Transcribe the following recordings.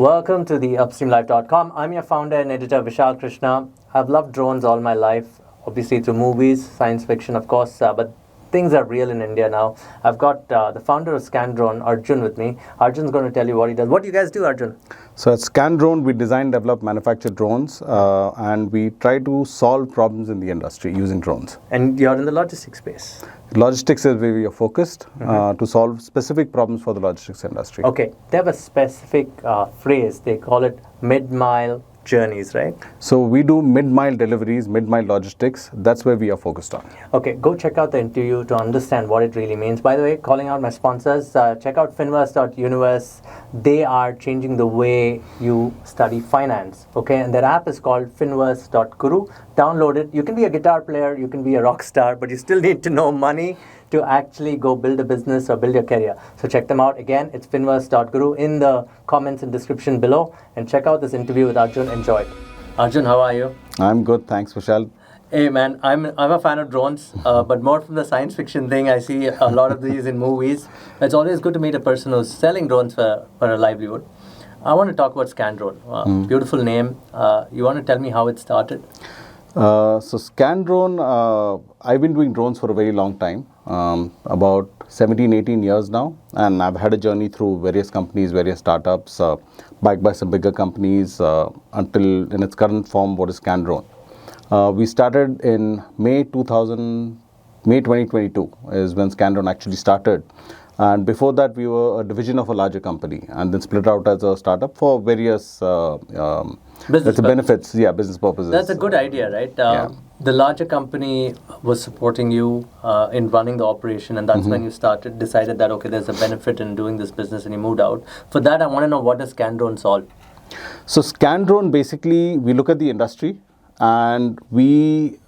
Welcome to the UpStreamLife.com. I'm your founder and editor, Vishal Krishna. I've loved drones all my life, obviously through movies, science fiction, of course, but things are real in India now. I've got the founder of Scandron, Arjun, with me. Arjun's going to tell you what he does. What do you guys do, Arjun? So at Scandron, we design, develop, manufacture drones, and we try to solve problems in the industry using drones. And you're in the logistics space. Logistics is where we are focused to solve specific problems for the logistics industry. Okay, they have a specific phrase. They call it mid-mile journeys, right? So we do mid-mile deliveries, mid-mile logistics. That's where we are focused on. Okay, go check out the interview to understand what it really means. By the way, calling out my sponsors, check out finverse.universe. They are changing the way you study finance, okay? And their app is called finverse.guru. Download it. You can be a guitar player, you can be a rock star, but you still need to know money to actually go build a business or build your career. So check them out. Again, it's finverse.guru in the comments and description below. And check out this interview with Arjun. Enjoy it. Arjun, how are you? I'm good. Thanks, Vishal. Hey man, I'm a fan of drones, but more from the science fiction thing. I see a lot of these in movies. It's always good to meet a person who's selling drones for a livelihood. I want to talk about Scandron. Beautiful name. You want to tell me how it started? So Scandron, I've been doing drones for a very long time, about 17, 18 years now. And I've had a journey through various companies, various startups, backed by some bigger companies, until in its current form, what is Scandron. We started in May 2022 is when Scandron actually started. And before that, we were a division of a larger company and then split out as a startup for various benefits, business purposes. That's a good idea, right? The larger company was supporting you in running the operation, and that's when you decided that, okay, there's a benefit in doing this business, and you moved out. For that, I want to know, what does Scandron solve? So Scandron, basically, we look at the industry and we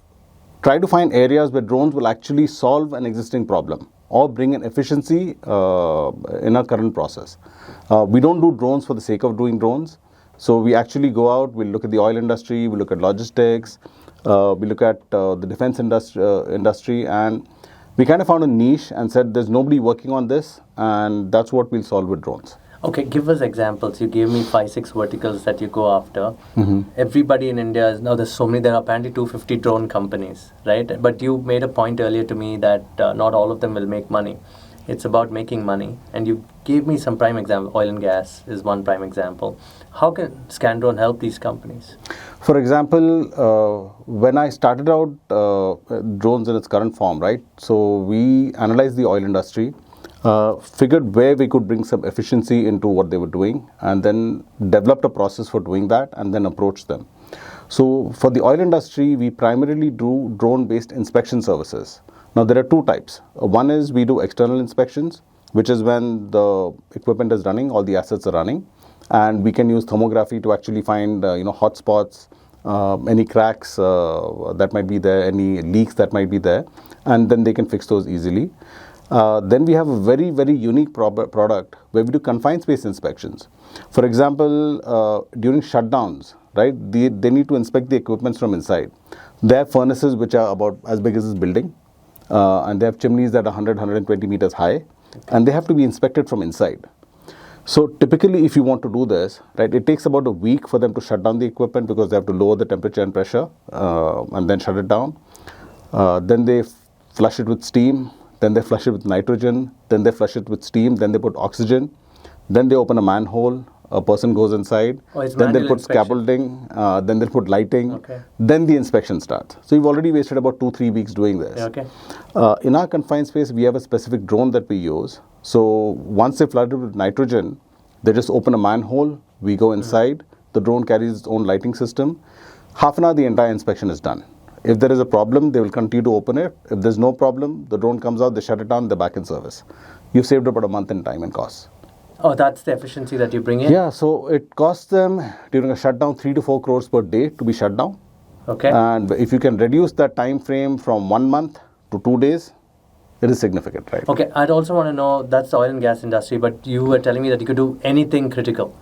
try to find areas where drones will actually solve an existing problem or bring in efficiency in our current process. We don't do drones for the sake of doing drones. So we actually go out, we look at the oil industry, we look at logistics, we look at the defense industry, and we kind of found a niche and said there's nobody working on this, and that's what we'll solve with drones. Okay, give us examples. You gave me 5-6 verticals that you go after. Everybody in India is now, there's so many, there are apparently 250 drone companies, right? But you made a point earlier to me that not all of them will make money. It's about making money. And you gave me some prime example. Oil and gas is one prime example. How can Scandron help these companies? For example, when I started out drones in its current form, right? So we analyzed the oil industry, figured where we could bring some efficiency into what they were doing, and then developed a process for doing that, and then approached them. So for the oil industry, we primarily do drone-based inspection services. Now there are two types. One is we do external inspections, which is when the equipment is running, all the assets are running, and we can use thermography to actually find hot spots, any cracks that might be there, any leaks that might be there, and then they can fix those easily. Then we have a very, very unique product where we do confined space inspections. For example, during shutdowns, right, they need to inspect the equipment from inside. They have furnaces which are about as big as this building, and they have chimneys that are 100, 120 meters high, and they have to be inspected from inside. So typically, if you want to do this, right, it takes about a week for them to shut down the equipment because they have to lower the temperature and pressure and then shut it down. Then they flush it with steam. Then they flush it with nitrogen, then they flush it with steam, then they put oxygen, then they open a manhole, a person goes inside, then they put scaffolding, then they'll put lighting, then the inspection starts. So you've already wasted about 2-3 weeks doing this. In our confined space, we have a specific drone that we use. So once they flood it with nitrogen, they just open a manhole, we go inside, the drone carries its own lighting system. Half an hour, the entire inspection is done. If there is a problem, they will continue to open it. If there's no problem, the drone comes out, they shut it down, they're back in service. You've saved about a month in time and costs. Oh, that's the efficiency that you bring in? Yeah, so it costs them during a shutdown 3 to 4 crores per day to be shut down. Okay. And if you can reduce that time frame from 1 month to 2 days, it is significant, right? Okay, I'd also want to know, that's the oil and gas industry, but you were telling me that you could do anything critical.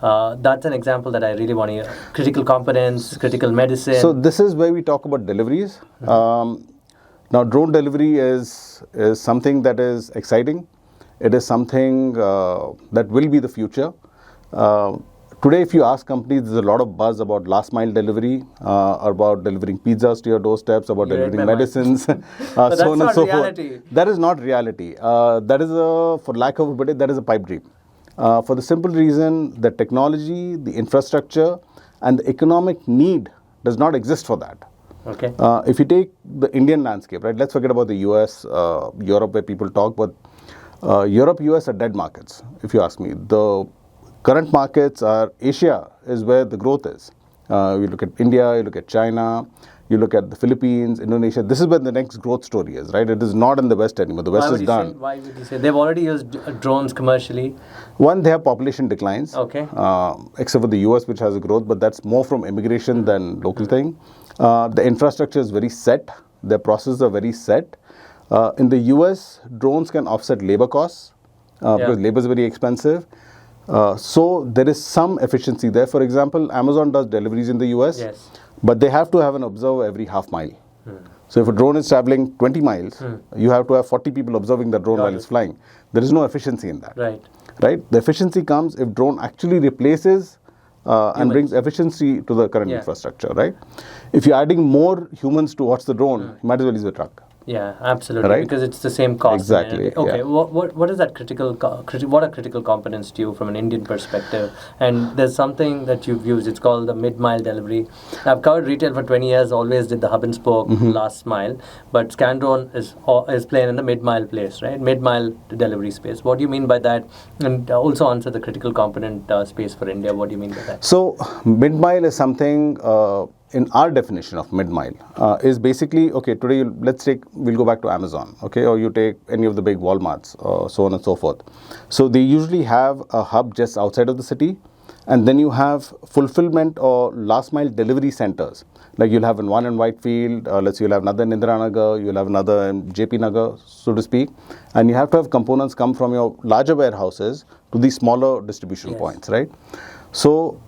That's an example that I really want to hear. Critical components, critical medicine. So this is where we talk about deliveries. Now, drone delivery is something that is exciting. It is something that will be the future. Today, if you ask companies, there's a lot of buzz about last mile delivery, about delivering pizzas to your doorsteps, about delivering medicines, but so on and so reality. forth. That is not reality. That is for lack of a better, that is a pipe dream. For the simple reason that technology, the infrastructure, and the economic need does not exist for that. Okay. If you take the Indian landscape, right? Let's forget about the US, Europe, where people talk, but Europe, US are dead markets, if you ask me. The current markets are Asia is where the growth is. You look at India, you look at China, you look at the Philippines, Indonesia. This is where the next growth story is, right? It is not in the West anymore. The West is done. Why would you say? They've already used drones commercially. One, they have population declines. Okay. Except for the US, which has a growth, but that's more from immigration than local thing. The infrastructure is very set. Their processes are very set. In the US, drones can offset labor costs because labor is very expensive. So there is some efficiency there. For example, Amazon does deliveries in the US, but they have to have an observer every half mile. So if a drone is traveling 20 miles, you have to have 40 people observing the drone while it's flying. There is no efficiency in that. Right? The efficiency comes if drone actually replaces and brings efficiency to the current infrastructure, right? If you're adding more humans to watch the drone, you might as well use the truck. Yeah, absolutely, right? Because it's the same cost. Exactly. Okay, what is that what are critical components to you from an Indian perspective? And there's something that you've used, it's called the mid-mile delivery. I've covered retail for 20 years, always did the hub and spoke, last mile, but Scandron is playing in the mid-mile place, right? Mid-mile delivery space. What do you mean by that? And also answer the critical component space for India. What do you mean by that? So, mid-mile is something, in our definition of mid-mile, is basically, okay, today we'll go back to Amazon, okay, or you take any of the big Walmarts, so on and so forth. So they usually have a hub just outside of the city, and then you have fulfillment or last mile delivery centers. Like you'll have one in Whitefield, let's say you'll have another in Indiranagar, you'll have another in JP Nagar, so to speak, and you have to have components come from your larger warehouses to these smaller distribution points, right? So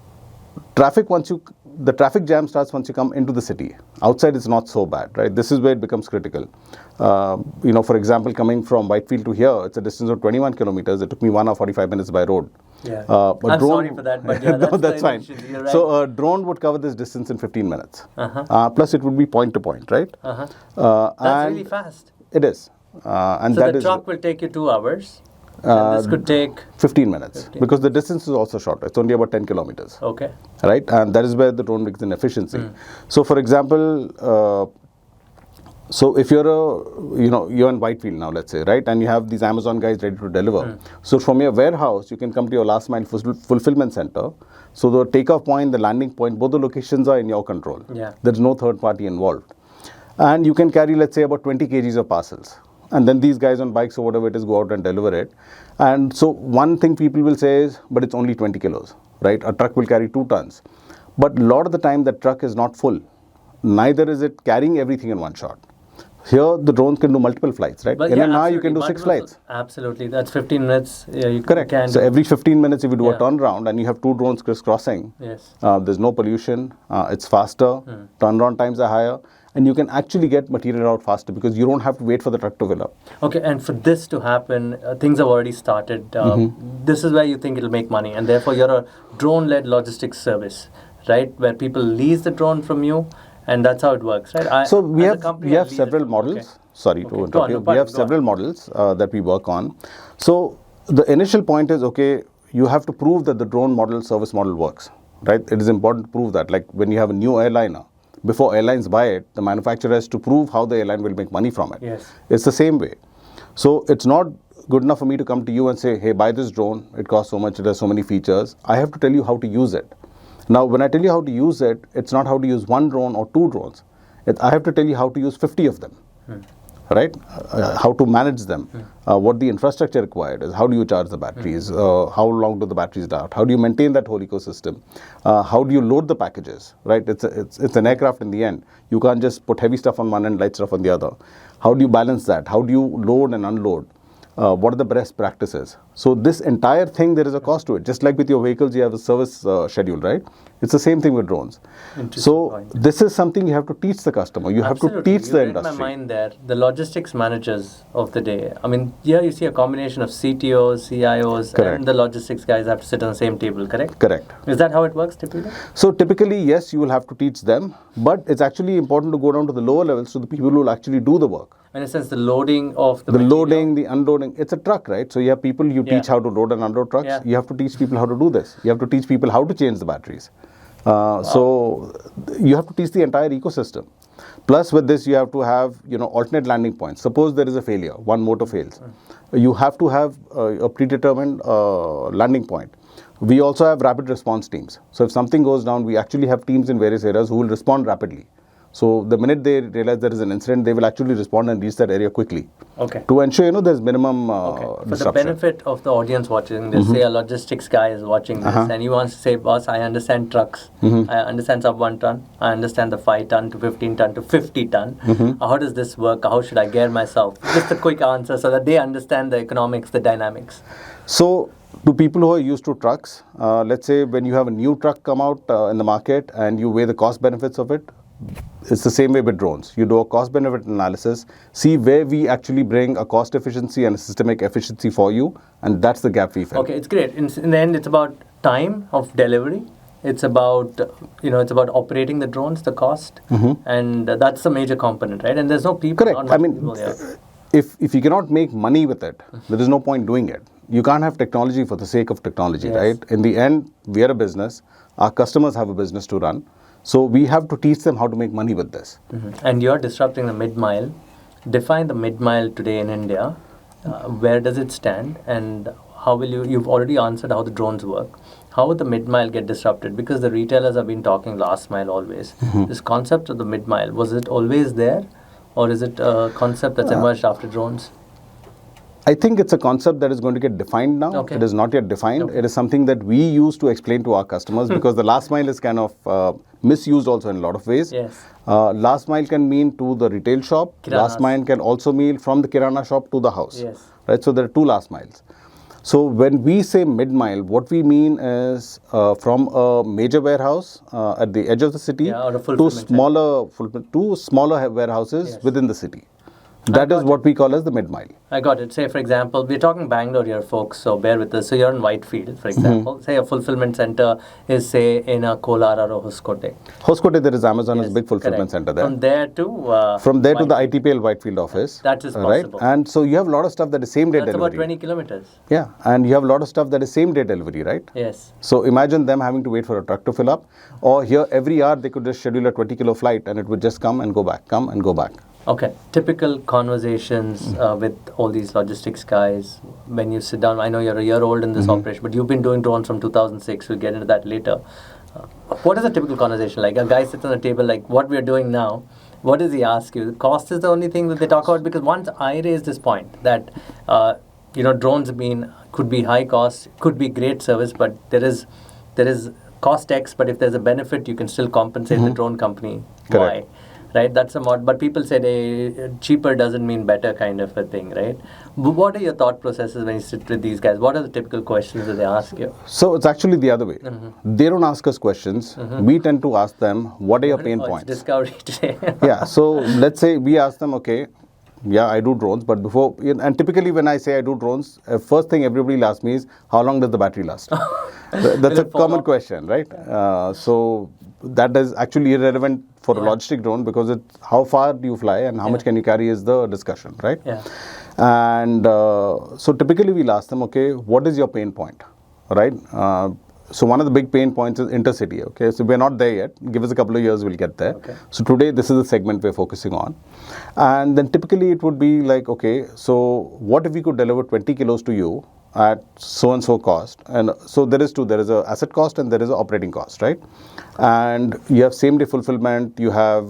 the traffic jam starts once you come into the city. Outside it's not so bad, right? This is where it becomes critical. For example, coming from Whitefield to here, it's a distance of 21 kilometers. It took me 1 hour 45 minutes by road. Yeah. I'm sorry for that, but yeah, that's fine. Right. So a drone would cover this distance in 15 minutes. Plus it would be point to point, right? That's really fast. It is. And so the truck will take you 2 hours. And this could take 15 minutes because the distance is also shorter. It's only about 10 kilometers. Okay. Right? And that is where the drone brings in efficiency. So, for example, so if you're in Whitefield now, let's say, right? And you have these Amazon guys ready to deliver. So from your warehouse, you can come to your last mile fulfillment center. So the takeoff point, the landing point, both the locations are in your control. There's no third party involved. And you can carry, let's say, about 20 kgs of parcels. And then these guys on bikes or whatever it is go out and deliver it. And so one thing people will say is, but it's only 20 kilos, right? A truck will carry 2 tons. But a lot of the time that truck is not full. Neither is it carrying everything in one shot. Here the drone can do multiple flights, right? In an hour you can do 6 flights. Absolutely. That's 15 minutes. Correct. So every 15 minutes if you do a turnaround and you have 2 drones crisscrossing, there's no pollution, it's faster, turnaround times are higher. And you can actually get material out faster because you don't have to wait for the truck to fill up. Okay, and for this to happen, things have already started. This is where you think it'll make money, and therefore you're a drone-led logistics service, right? Where people lease the drone from you, and that's how it works, right? So we have several models. Okay. Sorry to interrupt you. We have several models that we work on. So the initial point is, okay, you have to prove that the drone model, service model works, right? It is important to prove that. Like when you have a new airliner, before airlines buy it, the manufacturer has to prove how the airline will make money from it. It's the same way. So it's not good enough for me to come to you and say, hey, buy this drone. It costs so much. It has so many features. I have to tell you how to use it. Now, when I tell you how to use it, it's not how to use 1 drone or 2 drones. I have to tell you how to use 50 of them. Right? How to manage them, what the infrastructure required is, how do you charge the batteries, how long do the batteries last, how do you maintain that whole ecosystem, how do you load the packages, right? It's an aircraft in the end. You can't just put heavy stuff on one end, light stuff on the other. How do you balance that? How do you load and unload? what are the best practices. So this entire thing, there is a cost to it. Just like with your vehicles, you have a service schedule, right? It's the same thing with drones. So this is something you have to teach the customer. You have to teach the industry. My mind there, the logistics managers of the day. I mean, here you see a combination of CTOs, CIOs, Correct. and the logistics guys have to sit on the same table, correct? Correct. Is that how it works typically? So typically, yes, you will have to teach them, but it's actually important to go down to the lower levels to the people who will actually do the work. In a sense, the loading of the loading, the unloading. It's a truck, right? So you have people, you teach how to load and unload trucks. Yeah. You have to teach people how to do this. You have to teach people how to change the batteries. So you have to teach the entire ecosystem. Plus with this, you have to have, alternate landing points. Suppose there is a failure, one motor fails. You have to have a predetermined landing point. We also have rapid response teams. So if something goes down, we actually have teams in various areas who will respond rapidly. So the minute they realize there is an incident, they will actually respond and reach that area quickly. Okay. To ensure, there's minimum For disruption. the benefit of the audience watching this, say a logistics guy is watching this and he wants to say, boss, I understand trucks. I understand sub 1 ton. I understand the 5 ton to 15 ton to 50 ton. How does this work? How should I gear myself? Just a quick answer so that they understand the economics, the dynamics. So to people who are used to trucks, let's say when you have a new truck come out in the market and you weigh the cost benefits of it, it's the same way with drones. You do a cost benefit analysis, see where we actually bring a cost efficiency and a systemic efficiency for you, and that's the gap we fill. Okay, it's great. In the end, it's about time of delivery. It's about, it's about operating the drones, the cost, and that's the major component, right? And there's no people. Correct. I mean, if you cannot make money with it, there is no point doing it. You can't have technology for the sake of technology, right? In the end, we are a business. Our customers have a business to run. So we have to teach them how to make money with this. And you're disrupting the mid-mile. Define the mid-mile today in India. Where does it stand? And how will you've already answered how the drones work. How would the mid-mile get disrupted? Because the retailers have been talking last mile always. This concept of the mid-mile, was it always there? Or is it a concept that's emerged after drones? I think it's a concept that is going to get defined now. Okay. It is not yet defined. It is something that we use to explain to our customers because the last mile is kind of misused also in a lot of ways. Yes. Last mile can mean to the retail shop. Kiranas. Last mile can also mean from the kirana shop to the house. Yes. Right. So there are two last miles. So when we say mid-mile, what we mean is from a major warehouse at the edge of the city to smaller warehouses within the city. That is what we call as the mid-mile. I got it. Say, for example, we're talking Bangalore here, folks, so bear with us. So you're in Whitefield, for example. Say a fulfillment center is, say, in a Kolar or a Hoskote. Hoskote, there is Amazon's big fulfillment center there. From there to... the ITPL Whitefield office. That is possible. Right? And so you have a lot of stuff that is same-day delivery. That's about 20 kilometers. Yeah. And you have a lot of stuff that is same-day delivery, right? Yes. So imagine them having to wait for a truck to fill up. Or here, every hour, they could just schedule a 20-kilo flight and it would just come and go back, come and go back. Okay, typical conversations with all these logistics guys when you sit down. I know you're a year old in this operation, but you've been doing drones from 2006. We'll get into that later. What is a typical conversation like? A guy sits on the table like what we're doing now. What does he ask you? The cost is the only thing that they talk about, because once I raised this point that drones could be high cost, could be great service, but there is cost X. But if there's a benefit, you can still compensate the drone company Y. Right, that's a mod. But people say cheaper doesn't mean better, kind of a thing, right? What are your thought processes when you sit with these guys? What are the typical questions that they ask you? So it's actually the other way. They don't ask us questions. We tend to ask them, what are your pain points? It's discovery today. Yeah, so let's say we ask them, okay, yeah, I do drones, but before, and typically when I say I do drones, first thing everybody will ask me is, how long does the battery last? That's a common question, right? So that is actually irrelevant for a logistic drone, because it's how far do you fly and how much can you carry is the discussion, right? Yeah. And so typically we'll ask them, okay, what is your pain point, right? So one of the big pain points is intercity, okay? So we're not there yet. Give us a couple of years, we'll get there. Okay. So today, this is the segment we're focusing on. And then typically it would be like, okay, so what if we could deliver 20 kilos to you at so-and-so cost? And so there is two. There is a asset cost and there is a operating cost, right? And you have same-day fulfillment. You have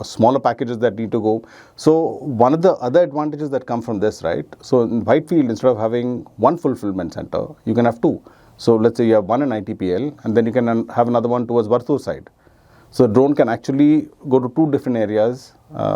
smaller packages that need to go. So one of the other advantages that come from this, right? So in Whitefield, instead of having one fulfillment center, you can have two. So let's say you have one in ITPL, and then you can have another one towards Barthur side. So a drone can actually go to 2 different areas,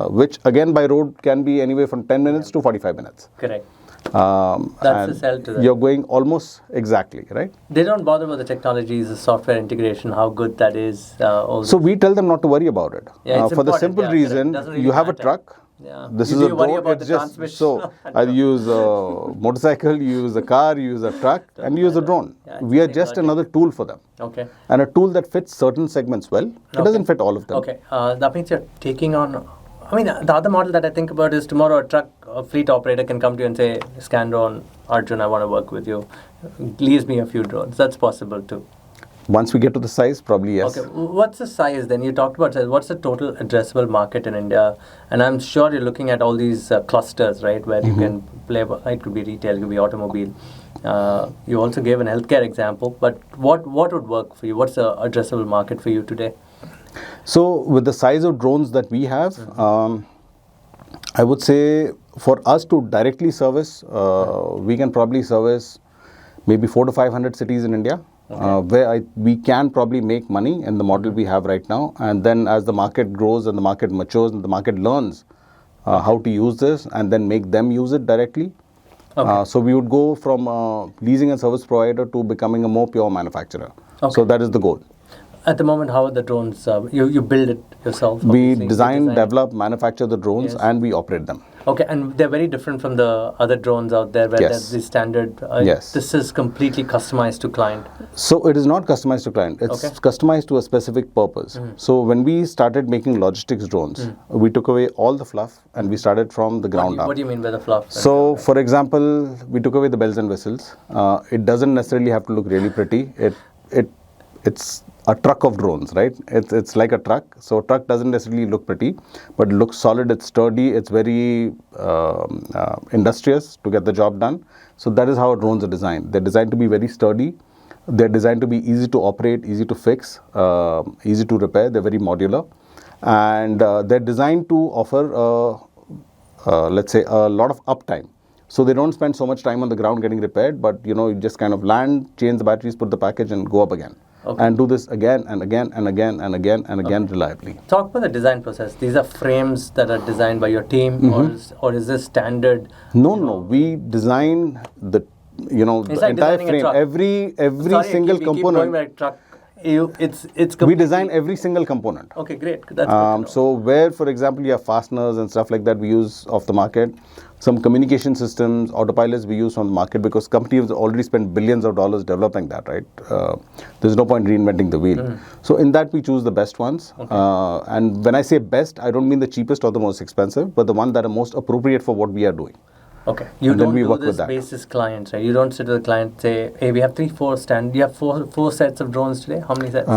which again by road can be anywhere from 10 minutes to 45 minutes. Correct. That's the sell to them. You're going almost exactly, right? They don't bother about the technologies, the software integration, how good that is. So we tell them not to worry about it. Yeah, it's for the important, simple reason, really you have a matter. truck. Yeah. This You is do a worry drone. about It's the just transmission. so I use a motorcycle, you use a car, you use a truck, and you use a drone. Yeah, We are same just logic. another tool for them, Okay. and a tool that fits certain segments well. It doesn't fit all of them. Okay. That means you're taking on. I mean, the other model that I think about is tomorrow a fleet operator can come to you and say, Scandron, Arjun, I want to work with you. Lease me a few drones. That's possible too. Once we get to the size, probably yes. Okay, what's the size then? You talked about size. What's the total addressable market in India? And I'm sure you're looking at all these clusters, right, where you can play. It could be retail, it could be automobile. You also gave an healthcare example, but what would work for you? What's the addressable market for you today? So with the size of drones that we have, I would say for us to directly service, we can probably service maybe 400 to 500 cities in India. Where we can probably make money in the model we have right now. And then as the market grows and the market matures and the market learns how to use this and then make them use it directly. So we would go from leasing and service provider to becoming a more pure manufacturer. So that is the goal. At the moment, how are the drones? You build it yourself? We design, develop, manufacture the drones, and we operate them. Okay, and they're very different from the other drones out there where there's the standard. This is completely customized to client. So it is not customized to client. It's customized to a specific purpose. So when we started making logistics drones, we took away all the fluff and we started from the ground up. What do you mean by the fluff? So for example, we took away the bells and whistles. It doesn't necessarily have to look really pretty. It's a truck of drones, right? It's like a truck. So truck doesn't necessarily look pretty, but it looks solid, it's sturdy, it's very industrious to get the job done. So that is how drones are designed. They're designed to be very sturdy. They're designed to be easy to operate, easy to fix, easy to repair. They're very modular. And they're designed to offer, let's say, a lot of uptime. So they don't spend so much time on the ground getting repaired, but you just kind of land, change the batteries, put the package and go up again. And do this again and again and again and again and again reliably. Talk about the design process. These are frames that are designed by your team, or is this standard? No. We design the the entire frame. Every single component. We design every single component. Okay, great. That's good to know. So where, for example, you have fasteners and stuff like that we use off the market. Some communication systems, autopilots we use on the market because companies already spent billions of dollars developing that, right? There's no point reinventing the wheel. So in that we choose the best ones. And when I say best, I don't mean the cheapest or the most expensive, but the one that are most appropriate for what we are doing. Okay, you don't do this basis clients, right? You don't sit with the client and say, hey, we have 4 stand. You have four sets of drones today. How many sets?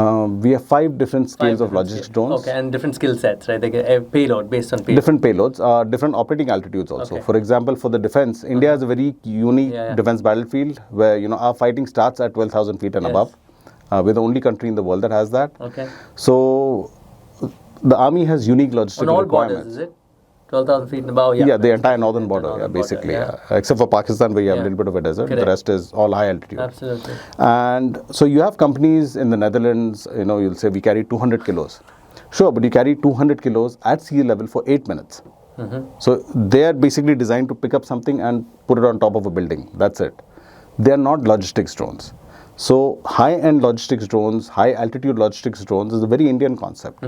We have 5 different scales of logistics drones. Okay, and different skill sets, right? They get a payload based on payload. Different payloads, different operating altitudes also. For example, for the defense, India is a very unique defense battlefield where our fighting starts at 12,000 feet and above. We're the only country in the world that has that. Okay. So the army has unic logistical requirements. On all borders, is it? 12,000 feet and above, Yeah, the entire northern border, basically. Except for Pakistan, where you have a little bit of a desert. The rest is all high altitude. Absolutely. And so you have companies in the Netherlands, you'll say we carry 200 kilos. Sure, but you carry 200 kilos at sea level for 8 minutes. So they are basically designed to pick up something and put it on top of a building. That's it. They are not logistics drones. So high-end logistics drones, high-altitude logistics drones is a very Indian concept.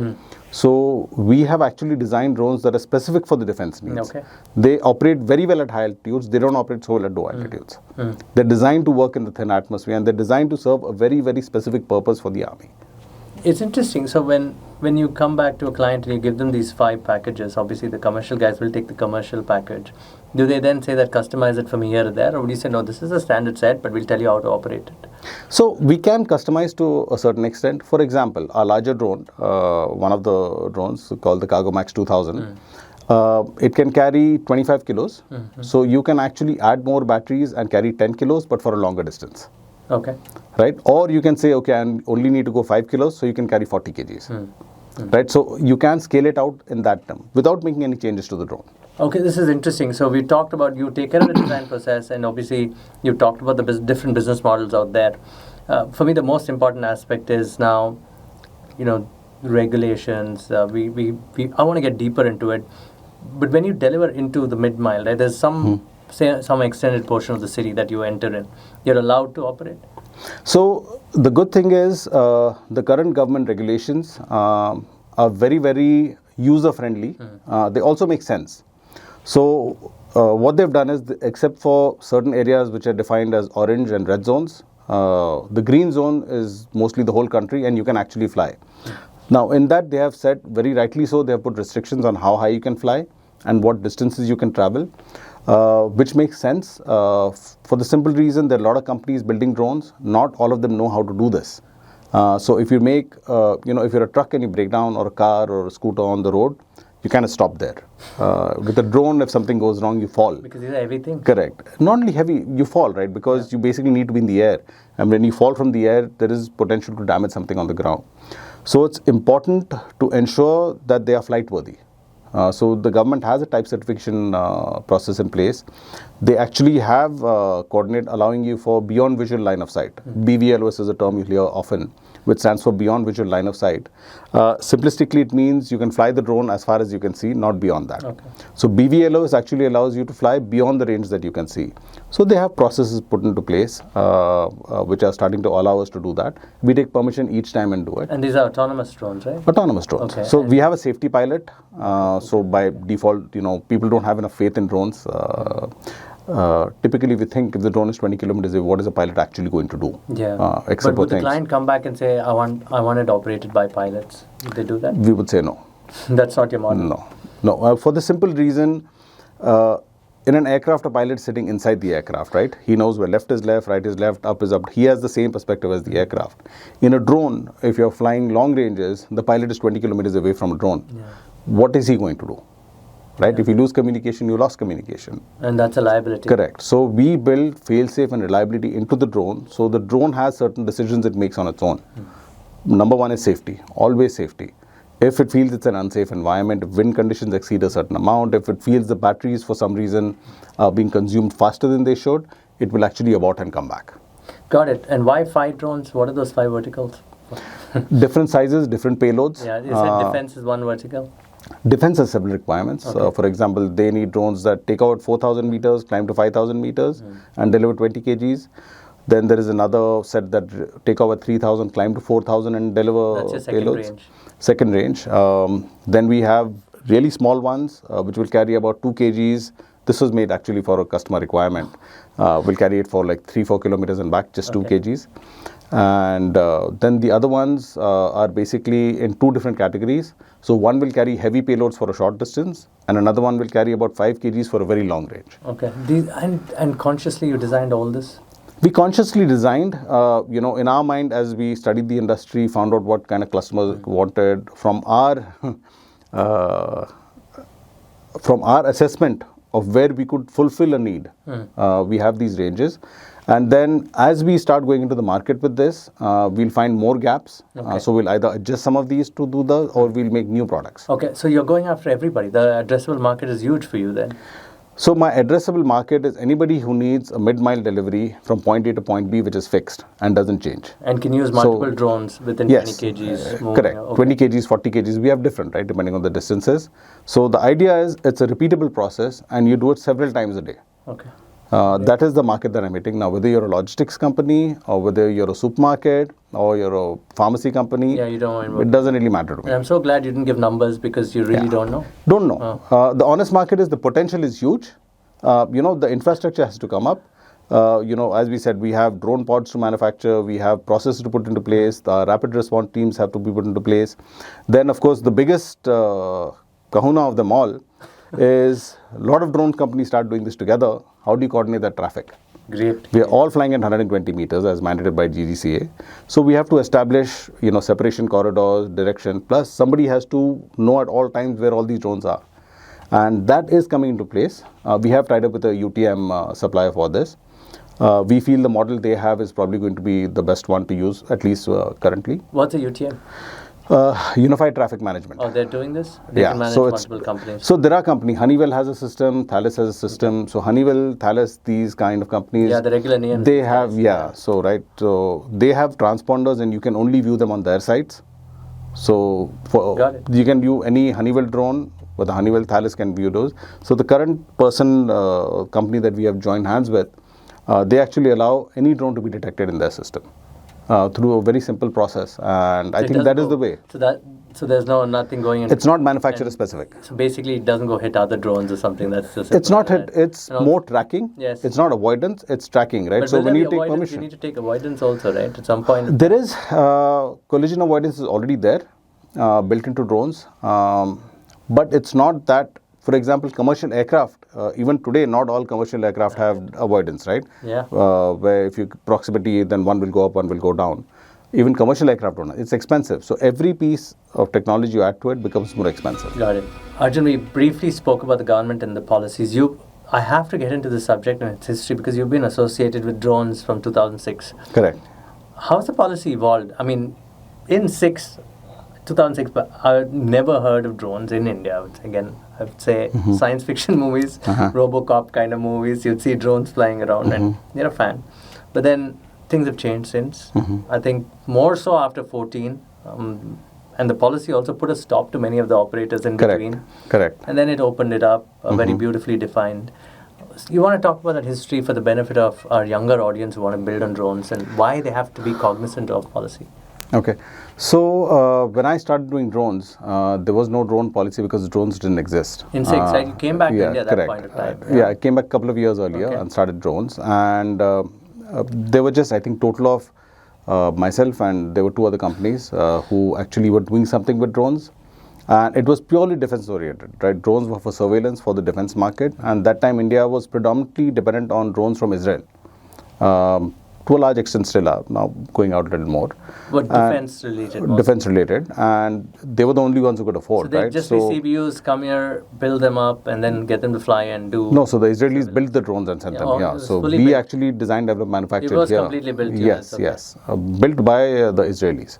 So we have actually designed drones that are specific for the defense needs. They operate very well at high altitudes. They don't operate so well at low altitudes. They're designed to work in the thin atmosphere and they're designed to serve a very, very specific purpose for the army. It's interesting. So when you come back to a client and you give them these 5 packages, obviously the commercial guys will take the commercial package. Do they then say that customize it from here to there, or would you say no, this is a standard set, but we'll tell you how to operate it? So we can customize to a certain extent. For example, our larger drone, one of the drones called the Cargo Max 2000, it can carry 25 kilos. So you can actually add more batteries and carry 10 kilos, but for a longer distance. Okay. Right? Or you can say, okay, I only need to go 5 kilos, so you can carry 40 kgs. Right? So you can scale it out in that term without making any changes to the drone. Okay, this is interesting. So we talked about you take care of the design process, and obviously you talked about the different business models out there. For me, the most important aspect is now, regulations. I want to get deeper into it. But when you deliver into the mid-mile, right, there's some extended portion of the city that you enter in. You're allowed to operate? So the good thing is the current government regulations are very, very user-friendly. They also make sense. So what they've done is, except for certain areas which are defined as orange and red zones, the green zone is mostly the whole country and you can actually fly. Now in that they have said, very rightly so, they have put restrictions on how high you can fly and what distances you can travel, which makes sense for the simple reason there are a lot of companies building drones. Not all of them know how to do this. So if you make, if you're a truck and you break down, or a car or a scooter on the road, you kind of stop there. With a drone, if something goes wrong, you fall. Because these are heavy things. Correct. Not only heavy, you fall, right? Because you basically need to be in the air. And when you fall from the air, there is potential to damage something on the ground. So it's important to ensure that they are flight worthy. So the government has a type certification process in place. They actually have coordinate allowing you for beyond visual line of sight. BVLOS is a term you hear often, which stands for beyond visual line of sight. Simplistically, it means you can fly the drone as far as you can see, not beyond that. Okay. So BVLOS actually allows you to fly beyond the range that you can see. So they have processes put into place which are starting to allow us to do that. We take permission each time and do it. And these are autonomous drones, right? Autonomous drones. Okay. So we have a safety pilot. So by default, people don't have enough faith in drones. Typically, we think if the drone is 20 kilometers away, what is the pilot actually going to do? Yeah. But would the client come back and say, I want it operated by pilots? Would they do that? We would say no. That's not your model? No. For the simple reason, in an aircraft, a pilot is sitting inside the aircraft, right? He knows where left is left, right is left, up is up. He has the same perspective as the aircraft. In a drone, if you're flying long ranges, the pilot is 20 kilometers away from a drone. Yeah. What is he going to do? Right? Yeah. If you lose communication, you lost communication. And that's a liability. Correct. So we build fail-safe and reliability into the drone. So the drone has certain decisions it makes on its own. Number one is safety. Always safety. If it feels it's an unsafe environment, if wind conditions exceed a certain amount, if it feels the batteries for some reason are being consumed faster than they should, it will actually abort and come back. Got it. And why 5 drones? What are those 5 verticals? Different sizes, different payloads. Yeah, you said defense is one vertical. Defense has several requirements. Okay. For example, they need drones that take out 4,000 meters, climb to 5,000 meters, and deliver 20 kgs. Then there is another set that take over 3,000, climb to 4,000, and deliver That's your second payloads. Range. Second range. Then we have really small ones, which will carry about 2 kgs. This was made actually for a customer requirement. We'll carry it for like 3-4 kilometers and back, just 2 kgs. And then the other ones are basically in 2 different categories. So one will carry heavy payloads for a short distance, and another one will carry about 5 kgs for a very long range. Okay. And consciously you designed all this? We consciously designed, in our mind, as we studied the industry, found out what kind of customers wanted. From our assessment of where we could fulfill a need, we have these ranges. And then as we start going into the market with this, we'll find more gaps. Okay. So we'll either adjust some of these to do or we'll make new products. Okay, so you're going after everybody. The addressable market is huge for you then. So my addressable market is anybody who needs a mid-mile delivery from point A to point B, which is fixed and doesn't change. And can use multiple drones within 20 kgs. Correct. Okay. 20 kgs, 40 kgs. We have different, right, depending on the distances. So the idea is it's a repeatable process and you do it several times a day. Okay. That is the market that I'm hitting now. Whether you're a logistics company or whether you're a supermarket or you're a pharmacy company, you don't it doesn't really matter to me. And I'm so glad you didn't give numbers because you really don't know. Don't know. The honest market is the potential is huge. The infrastructure has to come up. As we said, we have drone pods to manufacture. We have processes to put into place. The rapid response teams have to be put into place. Then, of course, the biggest kahuna of them all is a lot of drone companies start doing this together. How do you coordinate that traffic? Great. We are all flying at 120 meters as mandated by GGCA. So we have to establish, separation corridors, direction. Plus, somebody has to know at all times where all these drones are. And that is coming into place. We have tied up with a UTM supplier for this. We feel the model they have is probably going to be the best one to use, at least currently. What's a UTM? Unified Traffic Management. Oh, they're doing this? They can manage multiple companies. So there are companies. Honeywell has a system. Thales has a system. So Honeywell, Thales, these kind of companies. Yeah, the regular names. They have, So they have transponders and you can only view them on their sites. So Got it. you can view any Honeywell drone, but the Honeywell Thales can view those. So the current company that we have joined hands with, they actually allow any drone to be detected in their system through a very simple process, and I think that is the way. So there's nothing going in. It's not manufacturer specific. So basically, it doesn't go hit other drones or something. That's just It's not hit. It's more tracking. Yes. It's not avoidance. It's tracking, right? But So will when there you be take avoidance, permission, you need to take avoidance also, right? At some point. there is collision avoidance is already there, built into drones, but it's not that. For example, commercial aircraft, even today, not all commercial aircraft have avoidance, right? Yeah. Where if you proximity, then one will go up, one will go down. Even commercial aircraft don't. It's expensive. So every piece of technology you add to it becomes more expensive. Got it. Arjun, we briefly spoke about the government and the policies. I have to get into the subject and its history because you've been associated with drones from 2006. Correct. How's the policy evolved? I mean, in 2006, but I've never heard of drones in India. I would say science fiction movies, RoboCop kind of movies. You'd see drones flying around, and you're a fan. But then things have changed since. I think more so after 14. And the policy also put a stop to many of the operators in between. Correct. And then it opened it up, very beautifully defined. You want to talk about that history for the benefit of our younger audience who want to build on drones and why they have to be cognizant of policy? Okay. So when I started doing drones, there was no drone policy because drones didn't exist. In 6, right? You came back to India at that point of time. Yeah, I came back a couple of years earlier and started drones. And there were just, I think, total of myself and there were 2 other companies who actually were doing something with drones. And it was purely defense oriented, right? Drones were for surveillance for the defense market. And that time, India was predominantly dependent on drones from Israel. To a large extent still are, now going out a little more. But defense related? Defense related, and they were the only ones who could afford, so they right? Just CBUs come here, build them up, and then get them to fly and do... No, so the Israelis built the drones and sent them here. So we actually designed, developed, manufactured here. It was completely built here. Yes, yes. Built by the Israelis.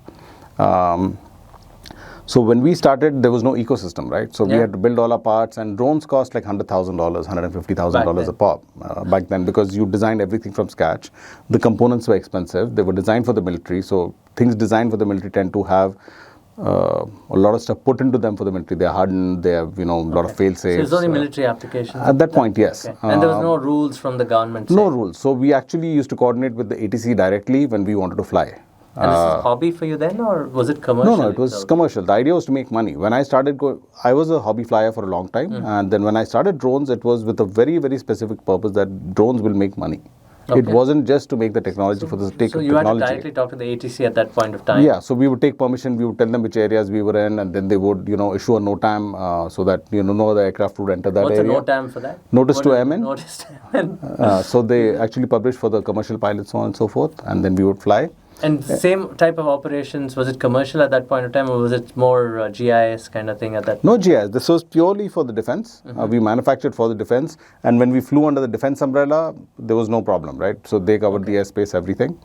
So when we started, there was no ecosystem, right? So we had to build all our parts, and drones cost like $100,000, $150,000 a pop back then, because you designed everything from scratch. The components were expensive. They were designed for the military. So things designed for the military tend to have a lot of stuff put into them for the military. They're hardened. They have, a lot of fail-safes. So it's only military applications? At that point, yes. Okay. And there was no rules from the government? No rules. So we actually used to coordinate with the ATC directly when we wanted to fly. And this is a hobby for you then, or was it commercial? No, it was commercial. The idea was to make money. When I started, I was a hobby flyer for a long time. And then when I started drones, it was with a very, very specific purpose that drones will make money. Okay. It wasn't just to make the technology for the sake of technology. So you had to directly talk to the ATC at that point of time? Yeah, so we would take permission, we would tell them which areas we were in, and then they would, issue a NOTAM so that, no other aircraft would enter that area. What's a NOTAM for that? Notice to Airmen. Notice to Airmen. So they actually published for the commercial pilots, so on and so forth, and then we would fly. And same type of operations, was it commercial at that point of time, or was it more GIS kind of thing at that point? No GIS. This was purely for the defense. We manufactured for the defense. And when we flew under the defense umbrella, there was no problem, right? So they covered the airspace, everything.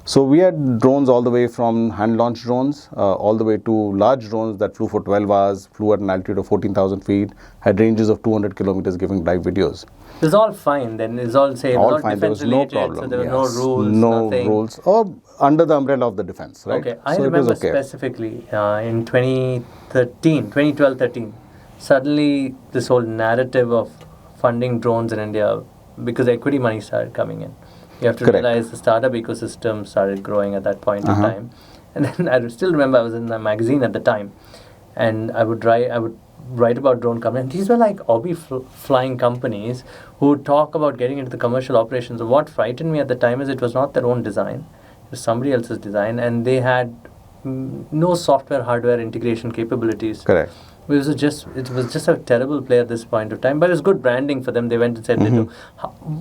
So we had drones all the way from hand-launched drones, all the way to large drones that flew for 12 hours, flew at an altitude of 14,000 feet, had ranges of 200 kilometers giving live videos. It was all fine then? It was all safe? All fine. There was no problem. So there were no rules, nothing. No rules. Or under the umbrella of the defense, right? Okay. I remember specifically in 2012-13, suddenly this whole narrative of funding drones in India, because equity money started coming in. You have to realize the startup ecosystem started growing at that point in time. And then I still remember I was in a magazine at the time, and I would write about drone companies. And these were like hobby flying companies who would talk about getting into the commercial operations. So what frightened me at the time is it was not their own design. It was somebody else's design, and they had no software hardware integration capabilities. Correct. It was just a terrible play at this point of time, but it was good branding for them. They went and said,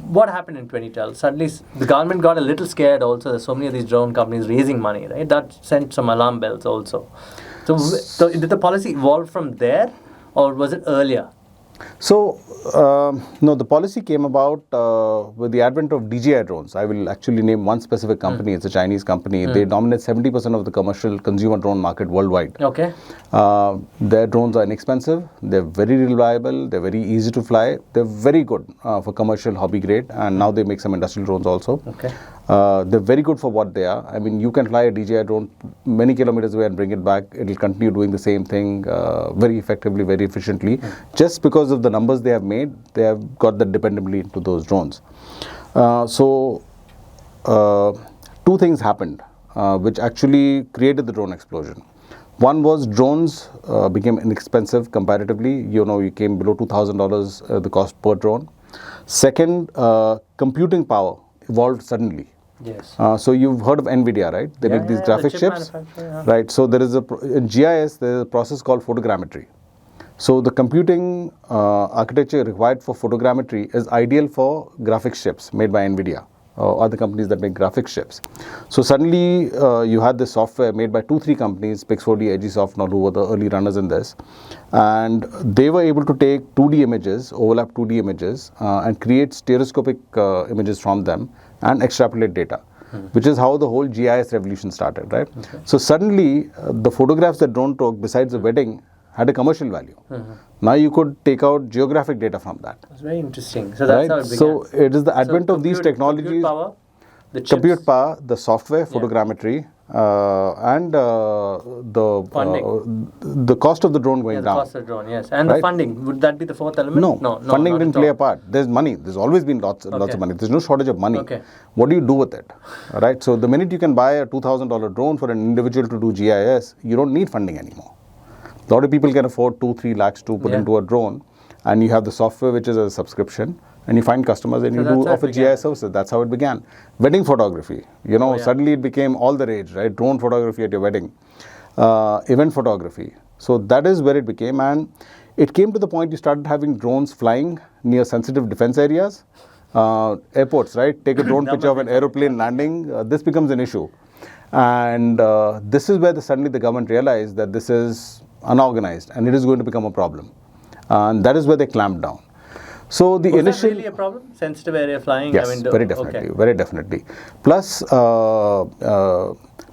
what happened in 2012? Suddenly, the government got a little scared also. There's so many of these drone companies raising money, right? That sent some alarm bells also. So did the policy evolve from there, or was it earlier? So, no, the policy came about with the advent of DJI drones. I will actually name one specific company. It's a Chinese company. They dominate 70% of the commercial consumer drone market worldwide. Okay. Their drones are inexpensive. They're very reliable. They're very easy to fly. They're very good for commercial hobby grade. And now they make some industrial drones also. Okay. They're very good for what they are. I mean, you can fly a DJI drone many kilometers away and bring it back. It will continue doing the same thing very effectively, very efficiently. Just because of the numbers they have made, they have got that dependably into those drones. Two things happened which actually created the drone explosion. One was drones became inexpensive comparatively. You came below $2,000 the cost per drone. Second, computing power evolved suddenly. Yes. So you've heard of NVIDIA, right? They make these graphic chips, right? So there is in GIS there is a process called photogrammetry. So the computing architecture required for photogrammetry is ideal for graphics chips made by NVIDIA or other companies that make graphics chips. So suddenly you had this software made by 2-3 companies, Pix4D, Agisoft, who were the early runners in this, and they were able to take 2D images, overlap 2D images, and create stereoscopic images from them and extrapolate data, which is how the whole GIS revolution started, right? Okay. So suddenly the photographs that drone took, besides the wedding, had a commercial value. Now you could take out geographic data from that. It's very interesting. So that's how it began. So it is the advent of these technologies. Compute power, the chips, compute power, the software, photogrammetry, and the cost of the drone going down. The cost of the drone, yes. And the funding, would that be the fourth element? No, funding didn't play a part. There's money. There's always been lots of money. There's no shortage of money. Okay. What do you do with it? Right? So the minute you can buy a $2,000 drone for an individual to do GIS, you don't need funding anymore. A lot of people can afford 2-3 lakhs to put into a drone, and you have the software which is a subscription, and you find customers and you do offer GIS services. That's how it began. Wedding photography, suddenly it became all the rage, right? Drone photography at your wedding, event photography. So that is where it became, and it came to the point you started having drones flying near sensitive defense areas, airports, right? Take a drone picture of an aeroplane landing. This becomes an issue, and this is where suddenly the government realized that this is unorganized and it is going to become a problem, and that is where they clamped down. So the Was that really a problem? Sensitive area flying? Yes, very definitely, very definitely. Plus,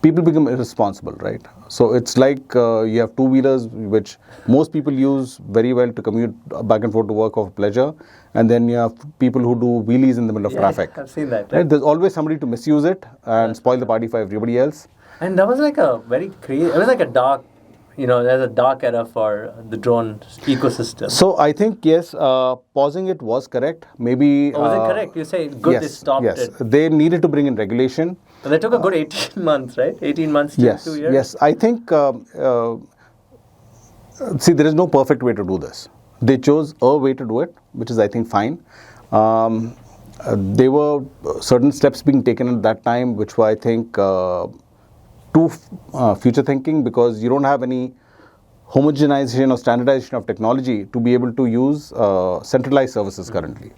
people become irresponsible, right? So it's like you have two-wheelers, which most people use very well to commute back and forth to work of pleasure, and then you have people who do wheelies in the middle of traffic. I've seen that. Right? There's always somebody to misuse it and spoil the party for everybody else. And that was like a very crazy, it was like a dark, there's a dark era for the drone ecosystem. So I think, yes, pausing it was correct. Maybe... was it correct? You say good, they stopped it. Yes, they needed to bring in regulation. But they took a good 18 months, right? 18 months to 2 years? Yes, I think... see, there is no perfect way to do this. They chose a way to do it, which is, I think, fine. There were certain steps being taken at that time, which were, I think... too future thinking, because you don't have any homogenization or standardization of technology to be able to use centralized services currently.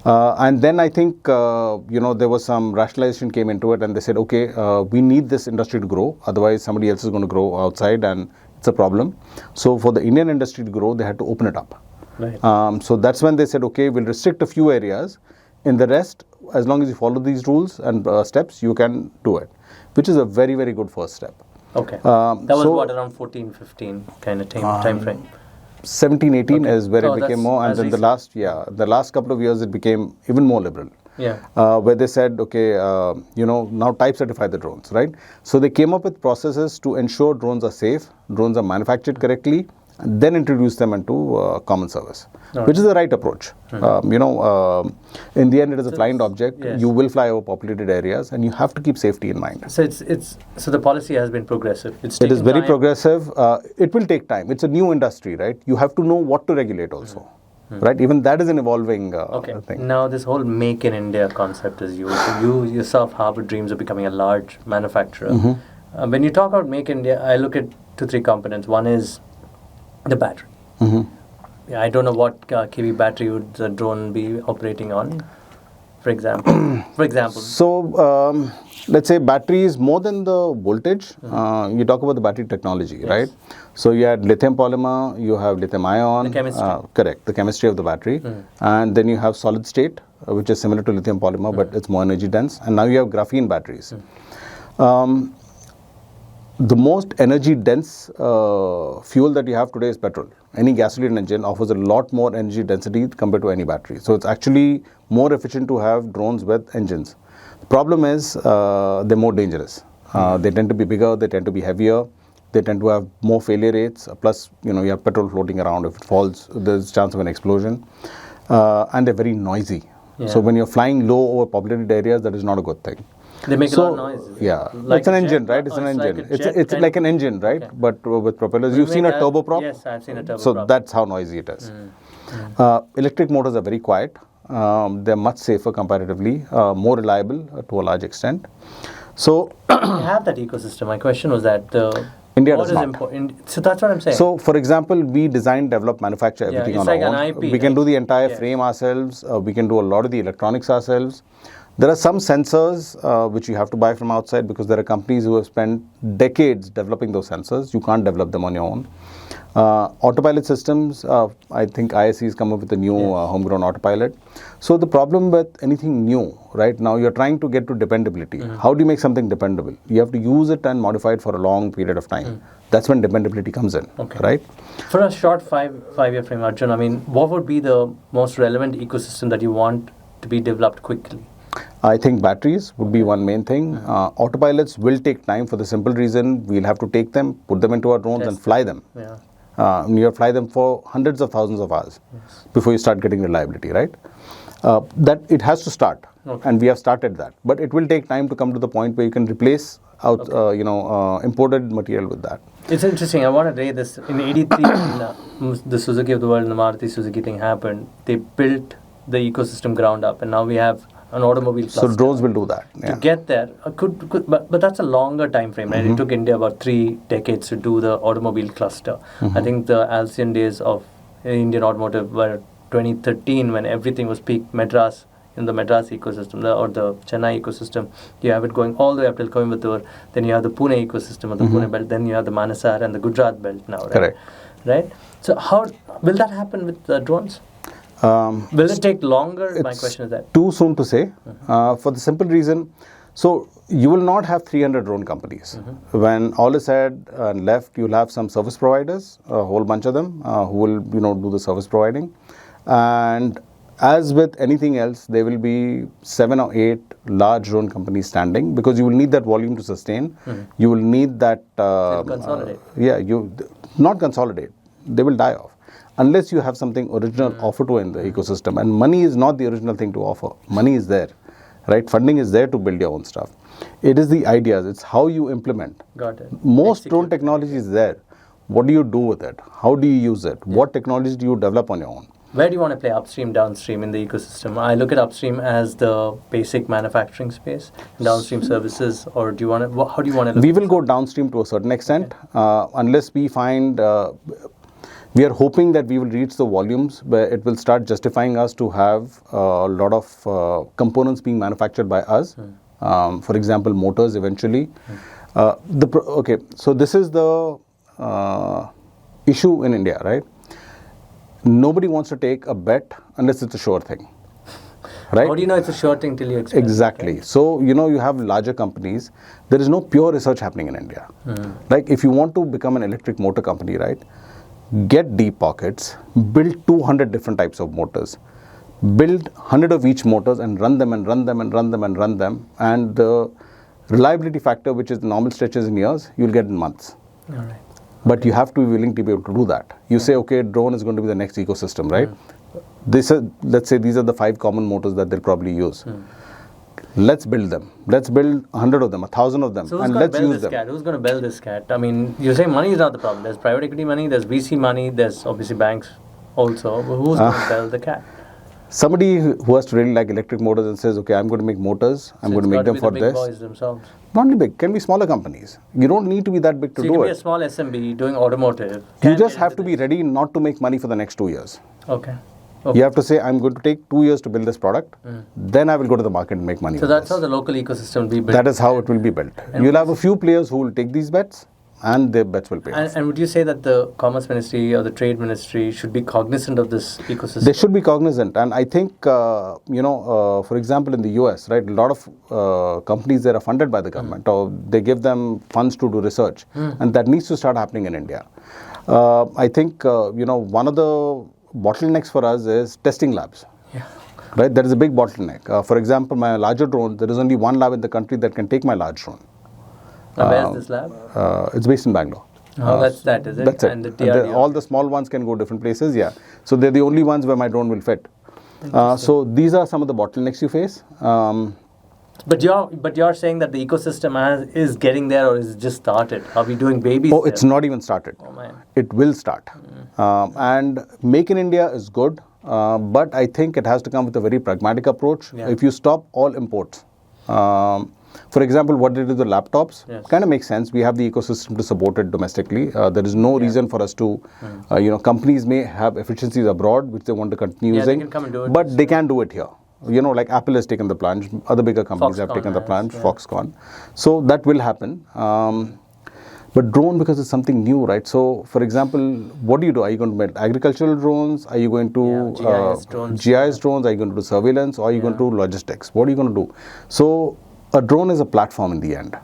And then I think, there was some rationalization came into it, and they said, okay, we need this industry to grow. Otherwise, somebody else is going to grow outside, and it's a problem. So for the Indian industry to grow, they had to open it up. Right. So that's when they said, okay, we'll restrict a few areas. In the rest, as long as you follow these rules and steps, you can do it, which is a very, very good first step. Okay. That was around 14, 15 kind of time frame? 17, 18 is where it became more, and then the last couple of years it became even more liberal. Yeah. Where they said, okay, now type certify the drones, right? So they came up with processes to ensure drones are safe, drones are manufactured correctly, and then introduce them into common service, which is the right approach. In the end, it is a flying object. Yes. You will fly over populated areas, and you have to keep safety in mind. So so the policy has been progressive. It is very progressive. It will take time. It's a new industry, right? You have to know what to regulate also. Right? Even that is an evolving thing. Now this whole Make in India concept is used. You yourself, Harvard Dreams of becoming a large manufacturer. When you talk about Make in India, I look at 2-3 components. One is the battery. Yeah, I don't know what kV battery would the drone be operating on, for example. So let's say battery is more than the voltage. You talk about the battery technology, right? So you had lithium polymer, you have lithium ion. The chemistry. Correct, the chemistry of the battery. And then you have solid state, which is similar to lithium polymer, but it's more energy dense. And now you have graphene batteries. the most energy dense fuel that you have today is petrol. Any gasoline engine offers a lot more energy density compared to any battery. So it's actually more efficient to have drones with engines. The problem is they're more dangerous. They tend to be bigger, they tend to be heavier, they tend to have more failure rates. Plus, you have petrol floating around. If it falls, there's a chance of an explosion. And they're very noisy. Yeah. So when you're flying low over populated areas, that is not a good thing. They make a lot of noise. Yeah, Like it's an engine, jet? right? It's Oh, an engine. like a jet It's kind like an engine, right? Okay. But with propellers. We You've seen a make turboprop? Yes, I've seen a turboprop. So that's how noisy it is. Electric motors are very quiet. They're much safer comparatively, more reliable to a large extent. So We have that ecosystem. My question was that India what does is not. important. So that's what I'm saying. So, for example, we design, develop, manufacture everything it's on like our an own. IP, We can do right? the entire Yes. frame ourselves. We can do a lot of the electronics ourselves. There are some sensors which you have to buy from outside because there are companies who have spent decades developing those sensors. You can't develop them on your own. Autopilot systems, I think ISC has come up with a new homegrown autopilot. So the problem with anything new, right now, you're trying to get to dependability. How do you make something dependable? You have to use it and modify it for a long period of time. That's when dependability comes in, right? For a short five-year frame, Arjun, I mean, what would be the most relevant ecosystem that you want to be developed quickly? I think batteries would be one main thing. Autopilots will take time for the simple reason we'll have to take them, put them into our drones and fly them. Yeah. You have to fly them for hundreds of thousands of hours before you start getting reliability, right? That it has to start, and we have started that. But it will take time to come to the point where you can replace imported material with that. It's interesting. I want to raise this. In '83, when the Suzuki of the world and the Maruti Suzuki thing happened, they built the ecosystem ground up, and now we have an automobile cluster. So drones will do that. To get there, but that's a longer time frame, right? It took India about 3 decades to do the automobile cluster. I think the halcyon days of Indian automotive were 2013 when everything was peak. Madras, in the Madras ecosystem or the Chennai ecosystem, you have it going all the way up till Coimbatore. Then you have the Pune ecosystem or the Pune belt. Then you have the Manasar and the Gujarat belt now, right? Correct. Right. So how will that happen with the drones? Will it take longer? My question is that. Too soon to say, for the simple reason. So you will not have 300 drone companies. When all is said and left, you'll have some service providers, a whole bunch of them, who will do the service providing. And as with anything else, there will be 7 or 8 large drone companies standing because you will need that volume to sustain. You will need that. Consolidate. Not consolidate. They will die off. Unless you have something original offer to in the ecosystem. And money is not the original thing to offer. Money is there, right? Funding is there to build your own stuff. It is the ideas. It's how you implement. Got it. Most drone technology is there. What do you do with it? How do you use it? What technologies do you develop on your own? Where do you want to play upstream, downstream in the ecosystem? I look at upstream as the basic manufacturing space, downstream services, or do you want to? How do you want to look? We will go downstream to a certain extent, unless we find. We are hoping that we will reach the volumes where it will start justifying us to have a lot of components being manufactured by us. For example, motors eventually. So this is the issue in India, right? Nobody wants to take a bet unless it's a sure thing, right? How do you know it's a sure thing till you experience Exactly. it, right? So, you have larger companies. There is no pure research happening in India. Like if you want to become an electric motor company, right? Get deep pockets, build 200 different types of motors, build 100 of each motors and run them and run them and run them and run them. And the reliability factor, which is the normal stretches in years, you'll get in months. All right. But you have to be willing to be able to do that. You say, okay, drone is going to be the next ecosystem, right? Let's say these are the 5 common motors that they'll probably use. Let's build them. Let's build 100 of them, 1,000 of them, So and let's use them. Who's going to build this cat? I mean, you say money is not the problem. There's private equity money, there's VC money, there's obviously banks also. But who's going to build the cat? Somebody who has to really like electric motors and says, okay, I'm going to make motors, I'm going to make them for the this. big boys themselves. Not only big, can be smaller companies. You don't need to be that big to So you do can be a it. small SMB doing automotive. You Can just get have into to be ready not to make money for the next 2 years. Okay. You have to say, I'm going to take 2 years to build this product, then I will go to the market and make money. So with that's this. how the local ecosystem will be built. That is how it will be built. You'll have a few players who will take these bets, and their bets will pay off. And would you say that the Commerce Ministry or the Trade Ministry should be cognizant of this ecosystem? They should be cognizant, and I think for example, in the US, right, a lot of companies that are funded by the government, or they give them funds to do research, and that needs to start happening in India. I think one of the bottlenecks for us is testing labs. Yeah. Right, there is a big bottleneck. For example, my larger drone, there is only one lab in the country that can take my large drone. Where's this lab? It's based in Bangalore. That's that, is it? That's it. And the DRDO. All the small ones can go different places, yeah. So they're the only ones where my drone will fit. So these are some of the bottlenecks you face. But you're saying that the ecosystem is getting there, or is it just started? Are we doing babies? Oh, there? it's not even started. Oh, man. It will start. And Make in India is good, but I think it has to come with a very pragmatic approach. Yeah. If you stop all imports, for example, what they do with the laptops, kind of makes sense. We have the ecosystem to support it domestically. There is no reason for us to, companies may have efficiencies abroad, which they want to continue using, they can come and do it. but they can't do it here. Like Apple has taken the plunge, other bigger companies have taken the plunge, Foxconn. So that will happen. But drone, because it's something new, right? So, for example, what do you do? Are you going to make agricultural drones? Are you going to GIS drones? Are you going to do surveillance? Or are you going to do logistics? What are you going to do? So, a drone is a platform in the end.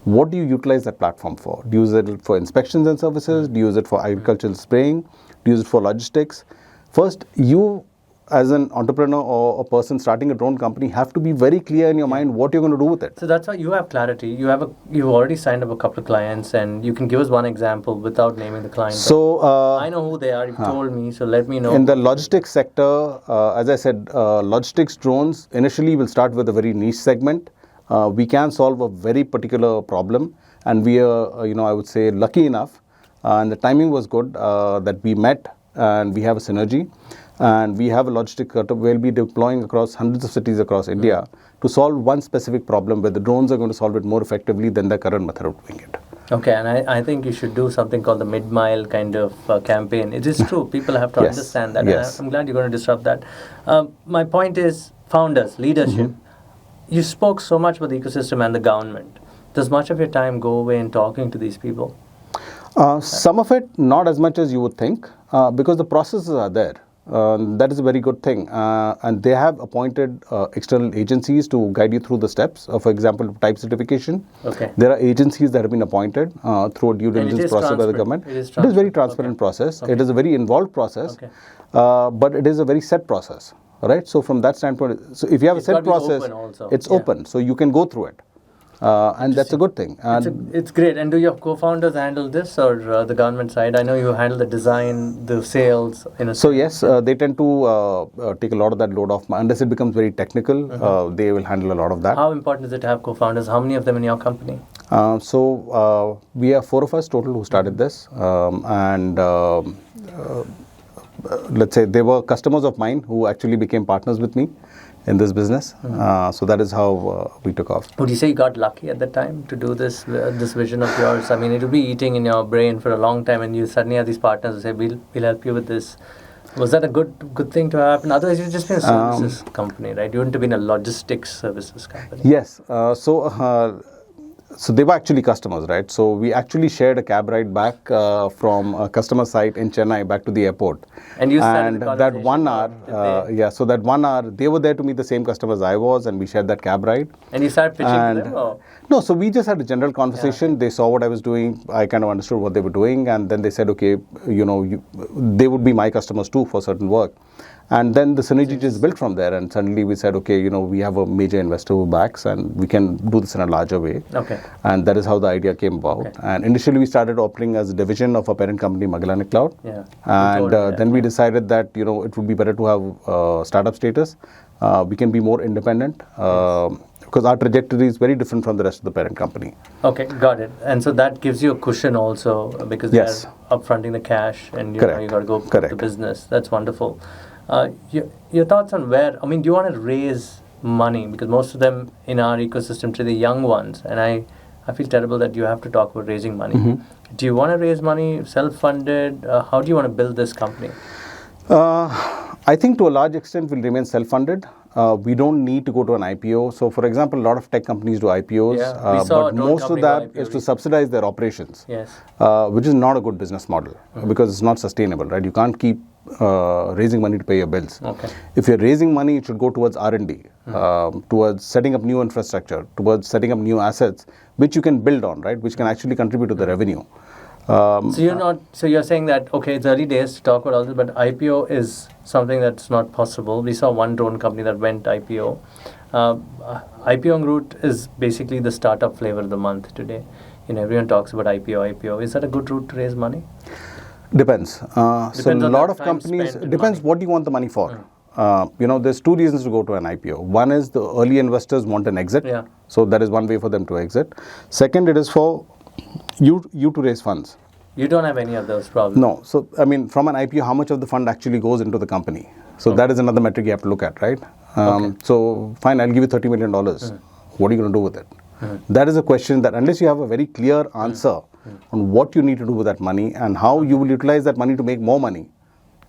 What do you utilize that platform for? Do you use it for inspections and services? Do you use it for agricultural spraying? Do you use it for logistics? First, you as an entrepreneur or a person starting a drone company have to be very clear in your mind what you're going to do with it. So that's why you have clarity. You've already signed up a couple of clients, and you can give us one example without naming the client. So I know who they are. You've told me, so let me know. In the logistics sector, as I said, logistics drones initially will start with a very niche segment. We can solve a very particular problem, and we are, I would say, lucky enough, and the timing was good that we met, and we have a synergy. And we have a logistic setup. We'll be deploying across hundreds of cities across India to solve one specific problem where the drones are going to solve it more effectively than the current method of doing it. Okay, and I think you should do something called the mid-mile kind of campaign. It is true. People have to understand that. Yes. And I'm glad you're going to disrupt that. My point is founders, leadership. You spoke so much about the ecosystem and the government. Does much of your time go away in talking to these people? Some of it, not as much as you would think, because the processes are there. That is a very good thing. And they have appointed external agencies to guide you through the steps. For example, type certification. Okay. There are agencies that have been appointed through a due diligence process by the government. It is a very transparent process. Okay. It is a very involved process, but it is a very set process. Right? So from that standpoint, so if you have a set process, it's open. So you can go through it. And that's a good thing. It's great. And do your co-founders handle this, or the government side? I know you handle the design, the sales. So yes, they tend to take a lot of that load off. Unless it becomes very technical, they will handle a lot of that. How important is it to have co-founders? How many of them in your company? We have 4 of us total who started this. Let's say they were customers of mine who actually became partners with me in this business. So that is how we took off. Would you say you got lucky at the time to do this vision of yours? I mean, it will be eating in your brain for a long time, and you suddenly have these partners who say, we'll help you with this. Was that a good thing to happen? Otherwise, you'd just been a services company, right? You wouldn't have been a logistics services company. Yes. So they were actually customers, right? So we actually shared a cab ride back from a customer site in Chennai back to the airport. And you started the that 1 hour, so that 1 hour, they were there to meet the same customers I was, and we shared that cab ride. And you started pitching to them? Or? No, so we just had a general conversation. They saw what I was doing. I kind of understood what they were doing. And then they said, okay, they would be my customers too for certain work. And then the synergy just built from there. And suddenly we said, okay, we have a major investor who backs, and we can do this in a larger way. Okay. And that is how the idea came about. Okay. And initially we started operating as a division of our parent company, Magellanic Cloud. Yeah. And then we decided that, it would be better to have startup status. We can be more independent. Because our trajectory is very different from the rest of the parent company. Okay, got it. And so that gives you a cushion also, because they're upfronting the cash, and you got to go with the business. That's wonderful. Your thoughts on where, do you want to raise money? Because most of them in our ecosystem, to the young ones, and I feel terrible that you have to talk about raising money. Do you want to raise money, self-funded? How do you want to build this company? I think to a large extent we'll remain self-funded. we don't need to go to an IPO. So, for example, a lot of tech companies do IPOs, Yeah, we saw a but drone most of company that go is to IPO. subsidize their operations, Yes. which is not a good business model because it's not sustainable, right? You can't keep raising money to pay your bills. Okay. If you're raising money, it should go towards R&D, towards setting up new infrastructure, towards setting up new assets, which you can build on, right? Which can actually contribute to the revenue. So you're saying that, okay, it's early days to talk about all this, but IPO is something that's not possible. We saw one drone company that went IPO. IPO route is basically the startup flavor of the month today. Everyone talks about IPO. Is that a good route to raise money? Depends. So a Depends on lot the of time companies, spent and depends money. what you want the money for. There's two reasons to go to an IPO. One is the early investors want an exit. Yeah. So that is one way for them to exit. Second, it is for you to raise funds. You don't have any of those problems. No. So, I mean, from an IPO, how much of the fund actually goes into the company? So that is another metric you have to look at, right? So, fine, I'll give you $30 million. What are you going to do with it? That is a question that unless you have a very clear answer on what you need to do with that money and how you will utilize that money to make more money,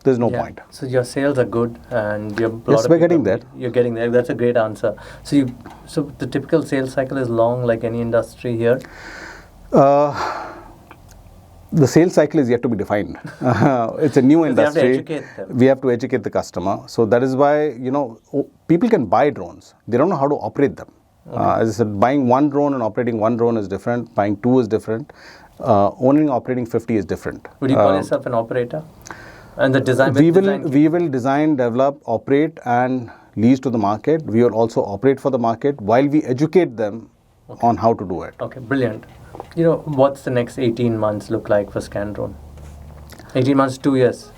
there's no point. So your sales are good, and Yes, we're getting there. You're getting there. That's a great answer. So the typical sales cycle is long, like any industry here. The sales cycle is yet to be defined. It's a new industry. You have to educate them. We have to educate the customer. So that is why, people can buy drones. They don't know how to operate them. As I said, buying one drone and operating one drone is different. Buying two is different. Owning and operating 50 is different. Would you call yourself an operator? And the design. We will design, develop, operate, and lease to the market. We will also operate for the market while we educate them on how to do it. Okay, brilliant. What's the next 18 months look like for Scandron? 18 months, 2 years.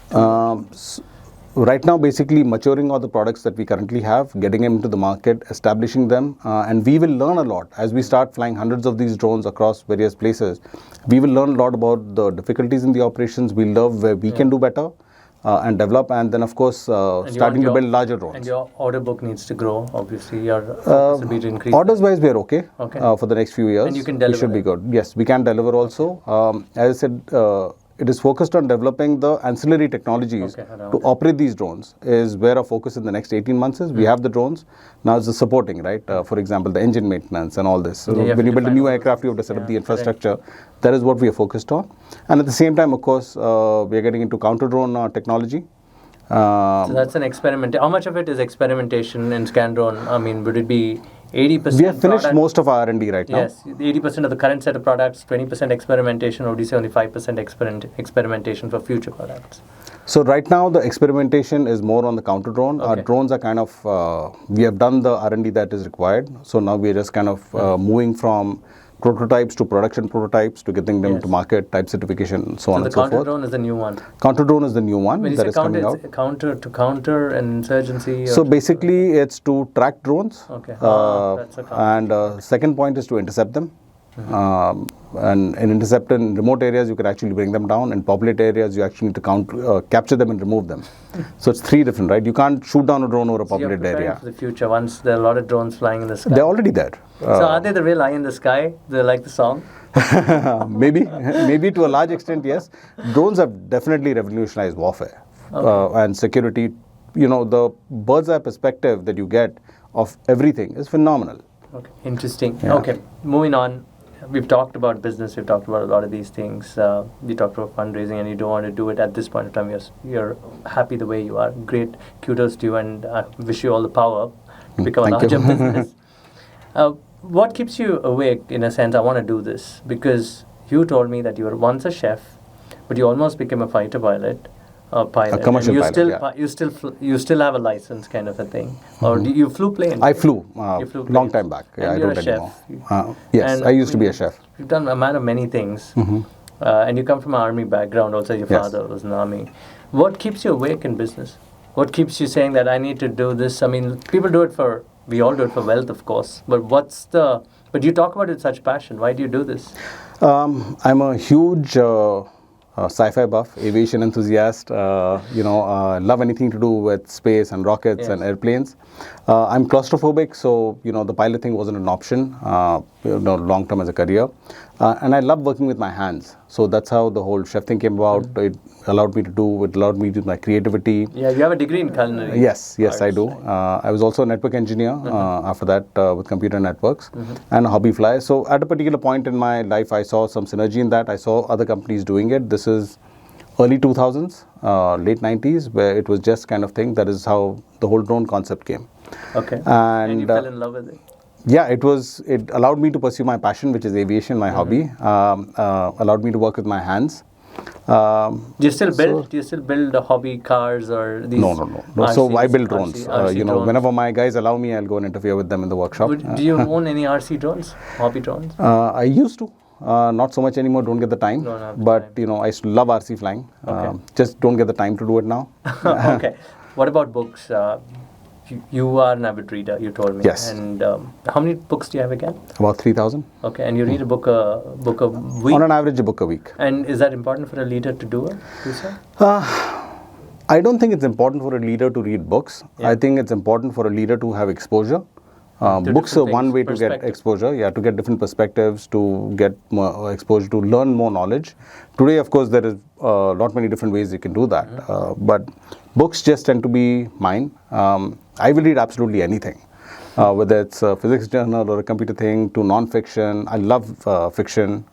Right now, basically maturing all the products that we currently have, getting them into the market, establishing them, and we will learn a lot as we start flying hundreds of these drones across various places. We will learn a lot about the difficulties in the operations. We'll learn where we can do better and develop, and then of course starting to build larger drones. And your order book needs to grow. Obviously, your focus will be to increase. Orders wise, we are okay, Okay. For the next few years. And you can deliver We should be them. good. Yes, we can deliver also. As I said, it is focused on developing the ancillary technologies to operate these drones is where our focus in the next 18 months is. We have the drones. Now it's the supporting, right? For example, the engine maintenance and all this. So when you build a new aircraft, you have to set up the infrastructure. That is what we are focused on. And at the same time, of course, we are getting into counter-drone technology. So that's an experiment. How much of it is experimentation in Scandron? I mean, would it be 80%? We have finished most of our R&D right now. Yes, 80% of the current set of products, 20% experimentation, or would you say only 5% experimentation for future products? So right now the experimentation is more on the counter drone. Our drones are kind of, we have done the R&D that is required. So now we are just kind of moving from prototypes to production prototypes to getting them to market, type certification, so on and so forth. So the counter drone is the new one. Counter drone is the new one that is coming out. Counter to counter and insurgency. So basically, it's to track drones. Okay. That's a counter. And second point is to intercept them. And in intercept in remote areas, you can actually bring them down. In populate areas, you actually need to capture them and remove them. So it's three different, right? You can't shoot down a drone over a populated area. For the future, once there are a lot of drones flying in the sky. They're already there. So are they the real eye in the sky? They like the song? maybe to a large extent, yes. Drones have definitely revolutionized warfare and security. The bird's eye perspective that you get of everything is phenomenal. Okay, interesting. Yeah. Okay, moving on. We've talked about business. We've talked about a lot of these things. We talked about fundraising, and you don't want to do it at this point in time. You're happy the way you are. Great, kudos to you, and I wish you all the power to become a larger business. What keeps you awake? In a sense, I want to do this because you told me that you were once a chef, but you almost became a fighter pilot. A commercial pilot, you still have a license, kind of a thing, or you flew planes? I flew, flew long time back. Yeah, and I you're don't a anymore. chef. Yes, I used to be a chef. You've done a man of many things, and you come from an army background. Also, your father was in the army. What keeps you awake in business? What keeps you saying that I need to do this? I mean, people do it for. We all do it for wealth, of course. But But you talk about it with such passion. Why do you do this? I'm a huge sci-fi buff, aviation enthusiast, love anything to do with space and rockets and airplanes. I'm claustrophobic, so, the pilot thing wasn't an option, long term as a career. And I love working with my hands. So that's how the whole chef thing came about. It allowed me to do my creativity. Yeah, you have a degree in culinary. Yes, arts, I do. right? I was also a network engineer after that with computer networks and a hobby fly. So at a particular point in my life, I saw some synergy in that. I saw other companies doing it. This is early 2000s, late 90s, where it was just kind of thing. That is how the whole drone concept came. Okay. And you fell in love with it? Yeah, it allowed me to pursue my passion, which is aviation, my hobby. Allowed me to work with my hands. Do you still build hobby cars or these? No. RCs, So I build drones. RC drones. Whenever my guys allow me, I'll go and interfere with them in the workshop. Do you own any RC drones, hobby drones? I used to. Not so much anymore. Don't get the time. But I used to love RC flying. Okay. Just don't get the time to do it now. Okay. What about books? You are an avid reader, you told me. Yes. And how many books do you have again? About 3,000. Okay. And you read a book a week? On an average, a book a week. And is that important for a leader to do so? I don't think it's important for a leader to read books. Yeah. I think it's important for a leader to have exposure. Books are one way to get exposure, to get different perspectives, to get more exposure, to learn more knowledge. Today, of course, there is many different ways you can do that. But books just tend to be mine. I will read absolutely anything, whether it's a physics journal or a computer thing, to non-fiction. I love fiction,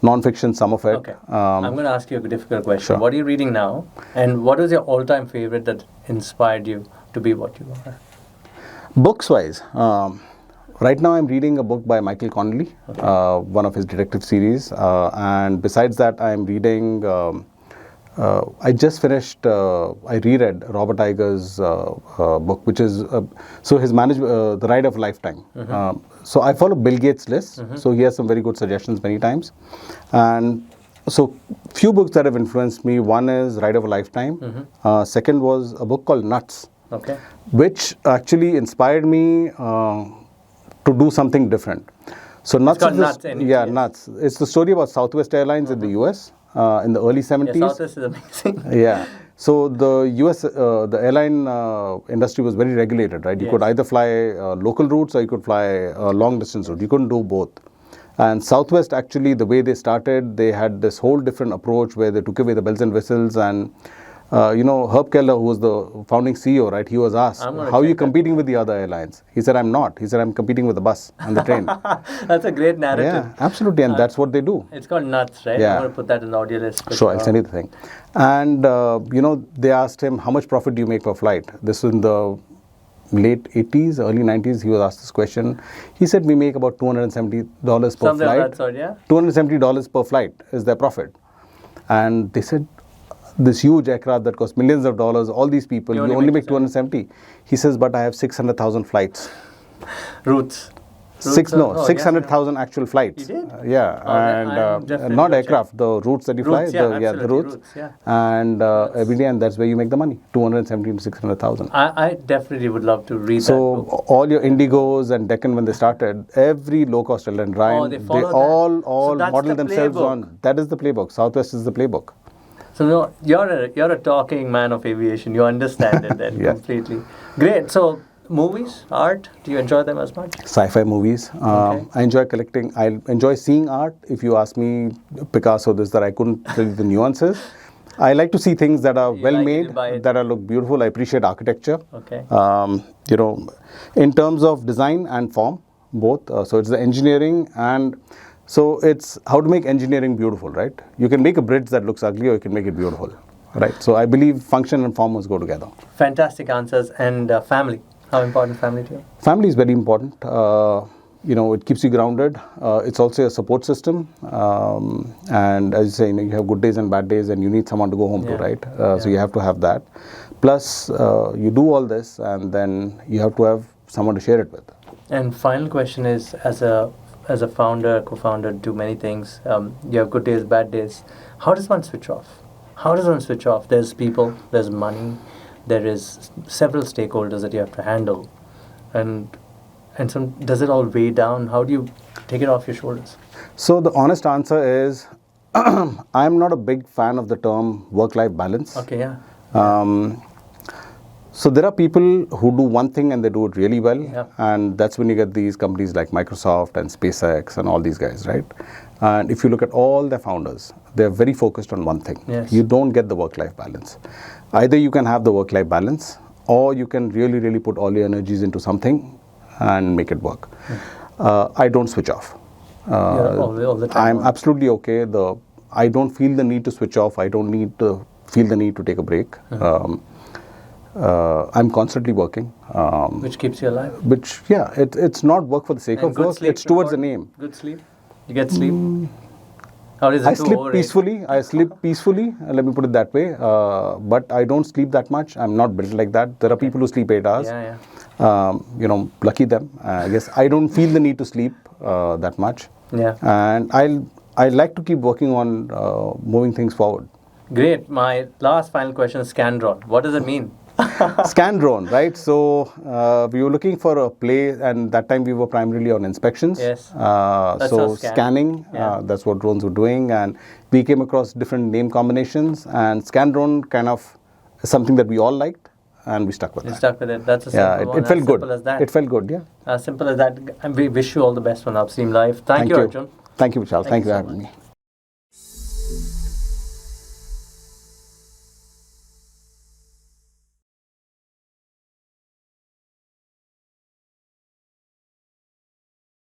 non-fiction, some of it. Okay. I'm going to ask you a difficult question. Sure. What are you reading now? And what was your all-time favorite that inspired you to be what you are? Books-wise, right now I'm reading a book by Michael Connelly, one of his detective series. And besides that, I'm reading, I just finished, I reread Robert Iger's book, which is, The Ride of a Lifetime. So I follow Bill Gates' list, so he has some very good suggestions many times. And so few books that have influenced me, one is Ride of a Lifetime. Second was a book called Nuts. Okay. Which actually inspired me to do something different. So Nuts is Nuts. It's the story about Southwest Airlines in the US in the early 70s. Yeah, Southwest is amazing. Yeah. So the US, the airline industry was very regulated, right? You could either fly local routes or you could fly long distance route. You couldn't do both. And Southwest, actually, the way they started, they had this whole different approach where they took away the bells and whistles. And Herb Keller, who was the founding CEO, right? He was asked, how are you competing with the other airlines? He said, I'm not. He said, I'm competing with the bus and the train. That's a great narrative. Yeah, absolutely. And that's what they do. It's called Nuts, right? Yeah. I'm going to put that in the audio list. Sure, I'll send you the thing. And, they asked him, how much profit do you make per flight? This was in the late 80s, early 90s. He was asked this question. He said, we make about $270 per Something flight. Of that sort, yeah? $270 per flight is their profit. And they said, this huge aircraft that costs millions of dollars, all these people, you only make 270. He says, but I have 600,000 flights. Routes. 600,000 actual flights. You did? And not aircraft, the routes that you fly, the routes. And every day, and that's where you make the money, 270 to 600,000. I definitely would love to read that book. So all your Indigos and Deccan, when they started, every low-cost airline, Ryan, they all model themselves on. That is the playbook. Southwest is the playbook. So no, you're a talking man of aviation. You understand it then completely. Great. So movies, art, do you enjoy them as much? Sci-fi movies. I enjoy collecting. I enjoy seeing art. If you ask me, Picasso, that I couldn't tell you the nuances. I like to see things that are well-made, that look beautiful. I appreciate architecture. Okay. In terms of design and form, both. So it's the engineering and... So it's how to make engineering beautiful, right? You can make a bridge that looks ugly or you can make it beautiful, right? So I believe function and form must go together. Fantastic answers. And family. How important family to you? Family is very important. It keeps you grounded. It's also a support system. And as you say, you have good days and bad days and you need someone to go home to, right? So you have to have that. Plus, you do all this and then you have to have someone to share it with. And final question is, as a founder, co-founder, do many things. You have good days, bad days. How does one switch off? There's people, there's money, there is several stakeholders that you have to handle. And does it all weigh down? How do you take it off your shoulders? So the honest answer is, I'm not a big fan of the term work-life balance. Okay, yeah. So there are people who do one thing and they do it really well, Yeah. and that's when you get these companies like Microsoft and SpaceX and all these guys, right? And if you look at all the founders, they're very focused on one thing. Yes. You don't get the work-life balance. Either you can have the work-life balance, or you can really, really put all your energies into something and make it work. I don't switch off. All the time. I'm absolutely okay. I don't feel the need to switch off. I don't need to feel the need to take a break. I'm constantly working. Which keeps you alive. Which, yeah, it's not work for the sake And of good work. sleep It's towards the report? name. Good sleep? You get sleep? Or is it I too sleep overrated? peacefully. I sleep peacefully. Let me put it that way. But I don't sleep that much. I'm not built like that. There are people who sleep 8 hours. Yeah. Lucky them. I guess I don't feel the need to sleep that much. Yeah. And I like to keep working on moving things forward. Great. My last final question is Scandron. What does it mean? Scandron, right? So we were looking for a play, and that time we were primarily on inspections. Yes. So how scanning, Yeah. that's what drones were doing, and we came across different name combinations, and Scandron kind of is something that we all liked, and we stuck with You that. stuck with it. That's a simple one. It felt as good. Simple as that. It felt good, yeah. As simple as that. And we wish you all the best on UpStream Life. Thank you, Arjun. Thank you, Vishal. Thank you so for having much. me.